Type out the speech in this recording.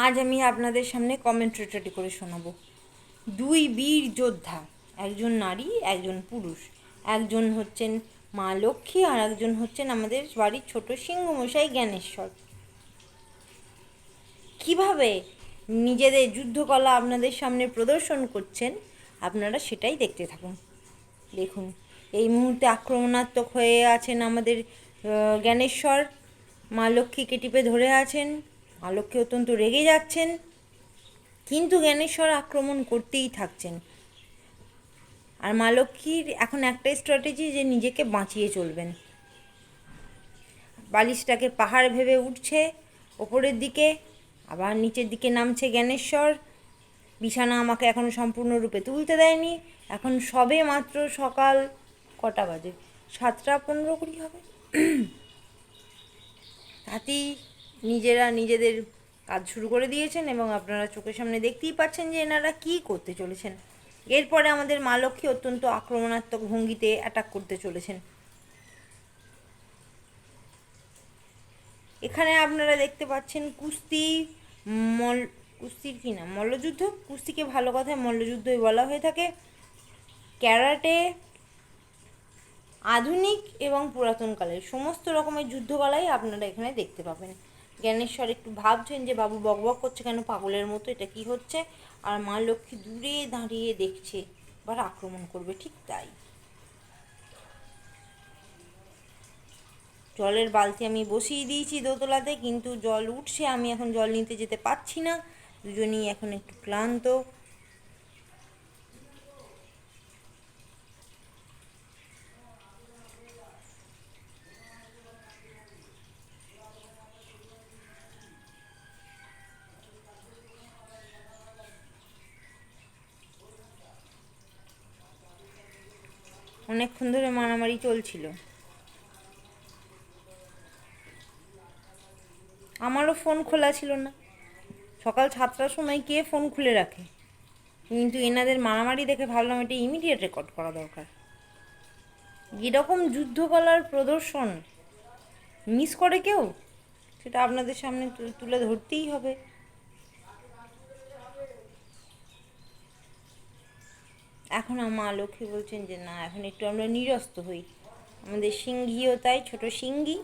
আজ আমি আপনাদের সামনে কমেন্ট্রেটরি করে শোনাবো। দুই বীর যোদ্ধা, একজন নারী একজন পুরুষ। একজন হচ্ছেন মা লক্ষ্মী আর একজন হচ্ছেন আমাদের বাড়ির ছোট সিংহমশাই জ্ঞানেশ্বর। কিভাবে নিজেদের যুদ্ধকলা আপনাদের সামনে প্রদর্শন করছেন আপনারা সেটাই দেখতে থাকুন। দেখুন, এই মুহূর্তে আক্রমণাত্মক হয়ে আছেন আমাদের জ্ঞানেশ্বর। মা লক্ষ্মীকে টিপে ধরে আছেন। মা লক্ষ্মী অত্যন্ত রেগে যাচ্ছেন, কিন্তু জ্ঞানেশ্বর আক্রমণ করতেই থাকছেন। আর মা লক্ষ্মীর এখন একটাই স্ট্র্যাটেজি যে নিজেকে বাঁচিয়ে চলবেন। বালিশটাকে পাহাড় ভেবে উঠছে ওপরের দিকে, আবার নিচের দিকে নামছে জ্ঞানেশ্বর। বিছানা আমাকে এখনও সম্পূর্ণরূপে তুলতে দেয়নি। এখন সবে মাত্র সকাল কটা বাজে, 7:15 হবে। তাতেই নিজেরা নিজেদের কাজ শুরু করে দিয়েছেন এবং আপনারা চোখের সামনে দেখতেই পাচ্ছেন যে এনারা কী করতে চলেছেন। এরপরে আমাদের মা লক্ষ্মী অত্যন্ত আক্রমণাত্মক ভঙ্গিতে অ্যাটাক করতে চলেছেন। এখানে আপনারা দেখতে পাচ্ছেন কুস্তি, কুস্তির কি না মল্লযুদ্ধ, কুস্তিকে ভালো কথায় মল্লযুদ্ধই বলা হয়ে থাকে। ক্যারাটে, আধুনিক এবং পুরাতনকালের সমস্ত রকমের যুদ্ধকলাই আপনারা এখানে দেখতে পাবেন। জ্ঞানেশ্বর একটু ভাবছেন যে বাবু বকবক করছে কেন পাগলের মতো, এটা কি হচ্ছে। আর মা লক্ষ্মী দূরে দাঁড়িয়ে দেখছে, এবার আক্রমণ করবে ঠিক তাই। জলের বালতি আমি বসিয়ে দিয়েছি দোতলাতে, কিন্তু জল উঠছে, আমি এখন জল নিতে যেতে পারছি না। দুজনেই এখন একটু ক্লান্ত। অনেকক্ষণ ধরে মারামারি চলছিল। আমারও ফোন খোলা ছিল না। সকাল 7টার সময় কে ফোন খুলে রাখে, কিন্তু এনাদের মারামারি দেখে ভাবলাম এটা ইমিডিয়েট রেকর্ড করা দরকার। এরকম যুদ্ধকলার প্রদর্শন মিস করে কেউ, সেটা আপনাদের সামনে তুলে ধরতেই হবে। এখন মা লক্ষ্মী বলছেন যে না, এখন একটু আমরা নিরস্ত হই। আমাদের সিংহীও তাই, ছোট সিংহী